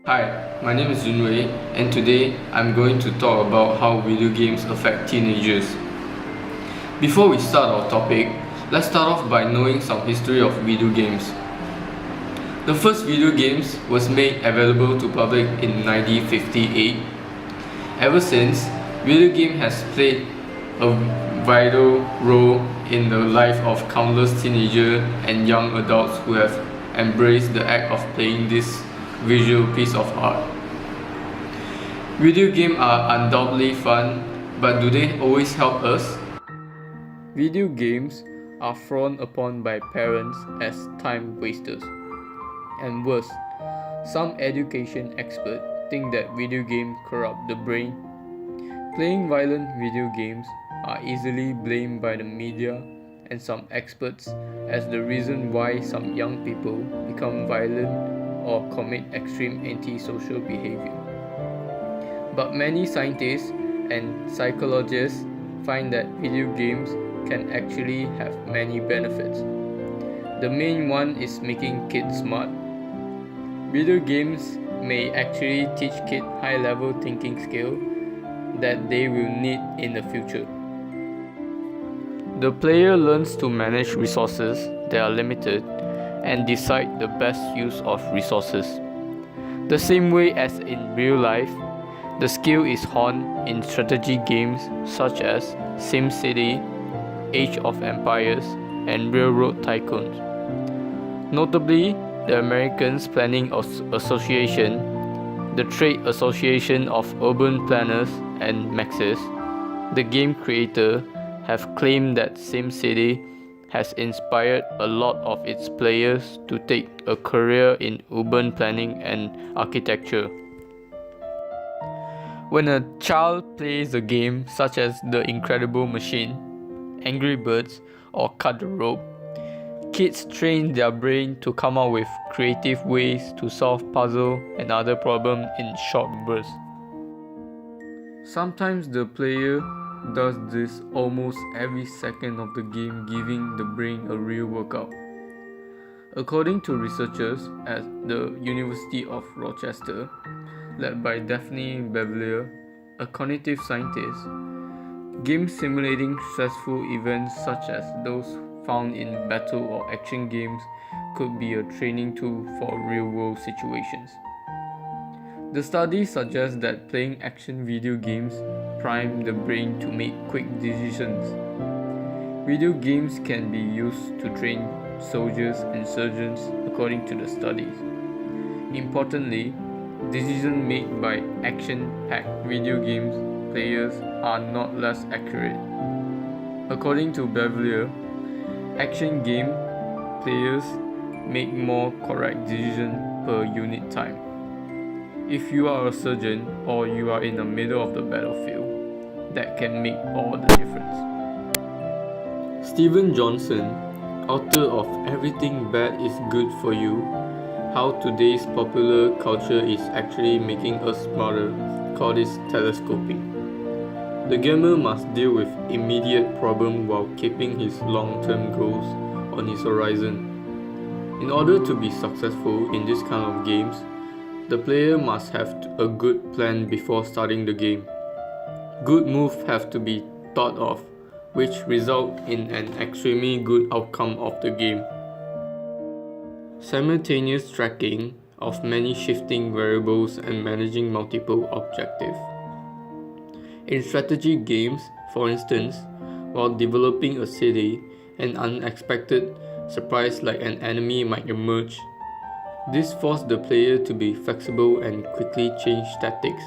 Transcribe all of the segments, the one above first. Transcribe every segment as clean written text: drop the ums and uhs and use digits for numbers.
Hi, my name is Jun Wei, and today I'm going to talk about how video games affect teenagers. Before we start our topic, let's start off by knowing some history of video games. The first video games was made available to public in 1958. Ever since, video game has played a vital role in the life of countless teenagers and young adults who have embraced the act of playing this visual piece of art. Video games are undoubtedly fun, but do they always help us? Video games are frowned upon by parents as time wasters. And worse, some education experts think that video games corrupt the brain. Playing violent video games are easily blamed by the media and some experts as the reason why some young people become violent or commit extreme antisocial behavior. But many scientists and psychologists find that video games can actually have many benefits. The main one is making kids smart. Video games may actually teach kids high-level thinking skills that they will need in the future. The player learns to manage resources that are limited and decide the best use of resources. The same way as in real life, the skill is honed in strategy games such as SimCity, Age of Empires, and Railroad Tycoon. Notably, the American Planning Association, the Trade Association of Urban Planners, and Maxis, the game creator, have claimed that SimCity has inspired a lot of its players to take a career in urban planning and architecture. When a child plays a game such as The Incredible Machine, Angry Birds, or Cut the Rope, kids train their brain to come up with creative ways to solve puzzles and other problems in short bursts. Sometimes the player does this almost every second of the game, giving the brain a real workout. According to researchers at the University of Rochester, led by Daphne Bevelier, a cognitive scientist, games simulating stressful events such as those found in battle or action games could be a training tool for real-world situations. The study suggests that playing action video games prime the brain to make quick decisions. Video games can be used to train soldiers and surgeons according to the studies. Importantly, decisions made by action-packed video games players are not less accurate. According to Bevelier, action game players make more correct decisions per unit time. If you are a surgeon or you are in the middle of the battlefield, that can make all the difference. Steven Johnson, author of Everything Bad is Good for You, How Today's Popular Culture is Actually Making Us Smarter, called this telescoping. The gamer must deal with immediate problems while keeping his long-term goals on his horizon. In order to be successful in this kind of games, the player must have a good plan before starting the game. Good moves have to be thought of, which result in an extremely good outcome of the game. Simultaneous tracking of many shifting variables and managing multiple objectives. In strategy games, for instance, while developing a city, an unexpected surprise like an enemy might emerge. This forced the player to be flexible and quickly change tactics.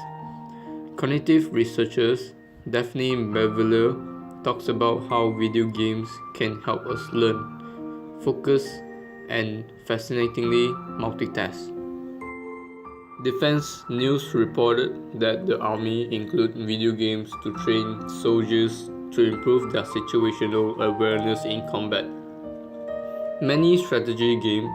Cognitive researchers Daphne Bevelier talks about how video games can help us learn, focus, and fascinatingly multitask. Defense News reported that the army include video games to train soldiers to improve their situational awareness in combat. Many strategy games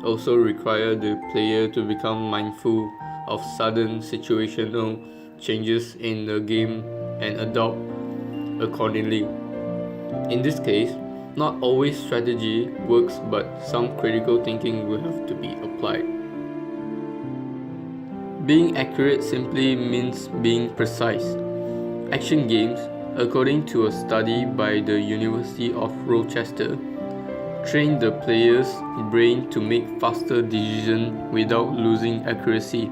also require the player to become mindful of sudden situational changes in the game and adapt accordingly. In this case, not always strategy works, but some critical thinking will have to be applied. Being accurate simply means being precise. Action games, according to a study by the University of Rochester, train the player's brain to make faster decisions without losing accuracy.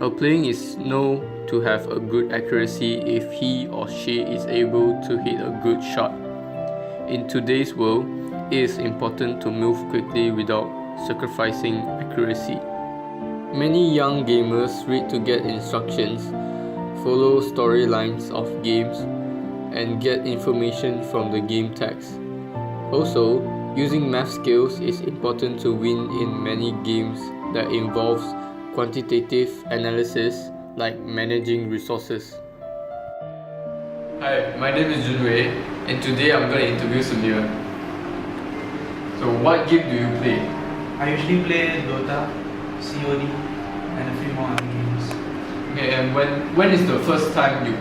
A player is known to have a good accuracy if he or she is able to hit a good shot. In today's world, it is important to move quickly without sacrificing accuracy. Many young gamers read to get instructions, follow storylines of games, and get information from the game text. Also, using math skills is important to win in many games that involves quantitative analysis like managing resources. Hi, my name is Jun Wei, and today I'm going to interview Sunil. So what game do you play? I usually play Dota, COD, and a few more other games. Okay, and when is the first time you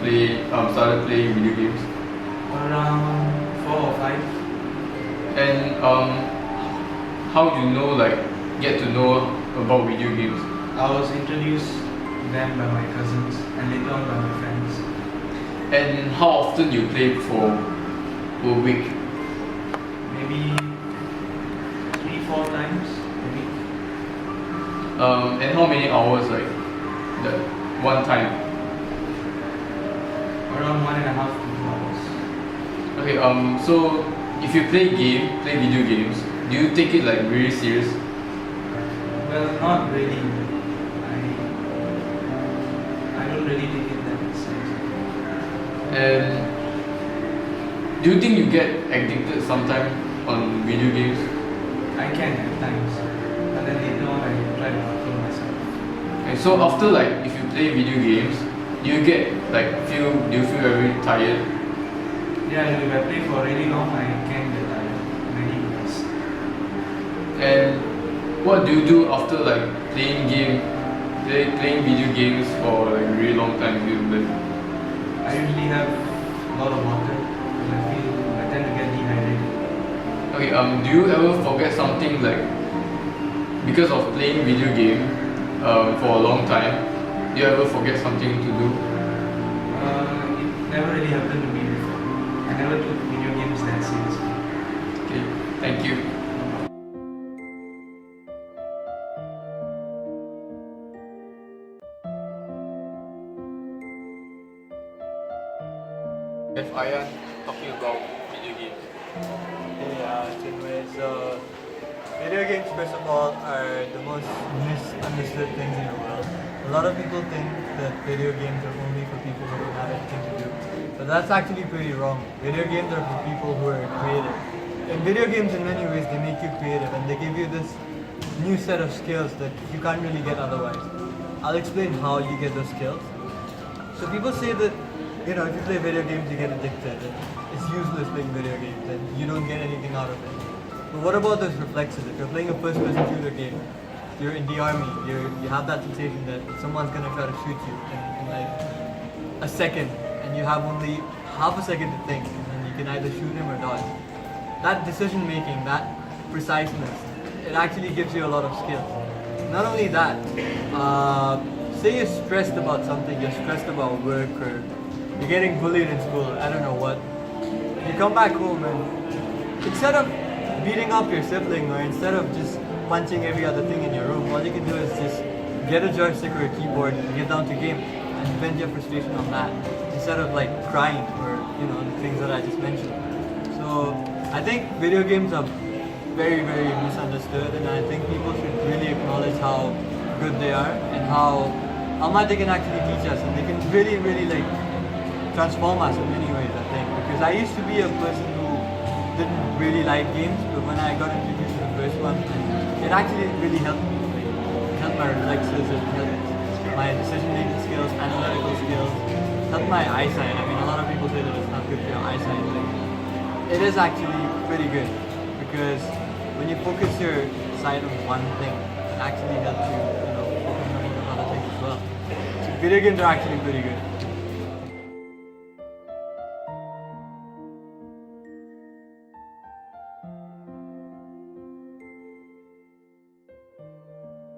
started playing video games? Around 4 or 5. And how do you get to know about video games? I was introduced to them by my cousins and later on by my friends. And how often you play for a week? Maybe 3-4 times a week. And how many hours that one time? Around 1.5 to 2 hours. Okay, so if you play video games, do you take it really serious? Well, not really. I don't really take it that seriously. And do you think you get addicted sometime on video games? I can at times, but then later on I try to control myself. And so after if you play video games, do you feel very tired? Yeah, if I play for really long, I can get tired very fast. And what do you do after playing video games for a really long time? I usually have a lot of water because I tend to get dehydrated. Okay, do you ever forget something because of playing video game for a long time? Do you ever forget something to do? It never really happened to me before. I never took video games that seriously. Okay, thank you. If Ayan talking about video games. Hey, Jun Wei. So, video games, first of all, are the most misunderstood things in the world. A lot of people think that video games are only for people who don't have anything to do. But that's actually pretty wrong. Video games are for people who are creative. In video games, in many ways, they make you creative and they give you this new set of skills that you can't really get otherwise. I'll explain how you get those skills. So people say that, if you play video games, you get addicted. It's useless playing video games and you don't get anything out of it. But what about those reflexes? If you're playing a first-person shooter game, you're in the army, you have that sensation that someone's gonna try to shoot you in a second, and you have only half a second to think, and then you can either shoot him or dodge. That decision making, that preciseness, it actually gives you a lot of skills. Not only that, say you're stressed about something, you're stressed about work, or you're getting bullied in school, I don't know what. You come back home and instead of beating up your sibling or instead of just punching every other thing in your room, all you can do is just get a joystick or a keyboard and get down to game and vent your frustration on that instead of crying or the things that I just mentioned. So I think video games are very, very misunderstood, and I think people should really acknowledge how good they are and how much they can actually teach us, and they can really, really transform us in many ways, I think. Because I used to be a person who didn't really like games, but when I got introduced to the first one, it actually really helped me. It helped my reflexes, it helped my decision-making skills, analytical skills, helped my eyesight. I mean, a lot of people say that it's not good for your eyesight, but it is actually pretty good, because when you focus your sight on one thing, it actually helps you, focus on other things as well. So video games are actually pretty good.